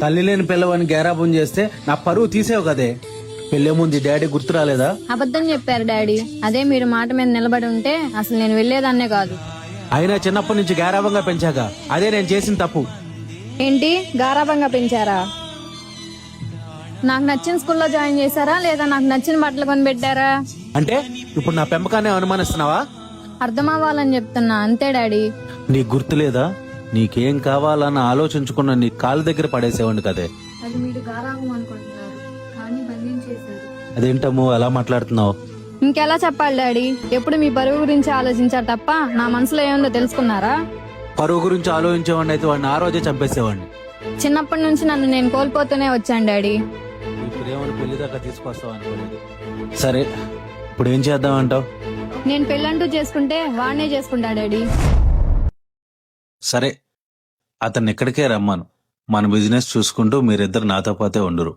తల్లి లేని పిల్లవాడిని గేరాబం చేస్తే నా పరువు తీసేవు కదే. పెళ్లే ముందు ఈ డాడీ గుర్తు రాలేదా? అబద్ధం చెప్పారు డాడీ. అదే మీరు మాట మీద నిలబడి ఉంటే అసలు నేను వెళ్లేదాన్నే కాదు. అయినా చిన్నప్పటి నుంచి గేరాబంగా పెంచాక అదే నేను చేసిన తప్పు. ఏంటి గారాబంగా పెంచారా? నాకు నచ్చిన స్కూల్లో జాయిన్ చేశారా లేదా నాకు నచ్చిన బట్టలు కొని పెట్టారా? అంటే ఇప్పుడు నా పెంపకాన్ని అనుమానిస్తున్నావా? అర్థం అవ్వాలని చెప్తున్నా అంతే డాడీ. నీకు గుర్తు లేదా? నీకేం కావాలన్న ఆలోచించుకున్న నీ కాళ్ళ దగ్గర పడేసేవాడిని కదే. అది మీరు గారాబం అనుకుంటున్నారు కానీ బంధించేశారు. అదేంటమ్మో అలా మాట్లాడుతున్నావు? ఇంకెలా చెప్పాలి డాడీ? ఎప్పుడు మీ బరువు గురించి ఆలోచించారు తప్ప నా మనసులో ఏముందో తెలుసుకున్నారా? పరువు గురించి ఆలోచించేవాడిని అయితే వాడిని ఆ రోజే చంపేసేవాడిని. చిన్నప్పటి నుంచి నన్ను నేను కోల్పోతూనే వచ్చాను డాడీ. ఈ ప్రేమను పెళ్లి దాకా తీసుకొస్తావు అనుకోలేదు. సరే ఇప్పుడు ఏం చేద్దామంటావు? నేను పెళ్ళంటూ చేసుకుంటే వాడినే చేసుకుంటా డాడీ. సరే అతన్ని ఇక్కడికే రమ్మను. మన బిజినెస్ చూసుకుంటూ మీరిద్దరు నాతో పాటే ఉండరు.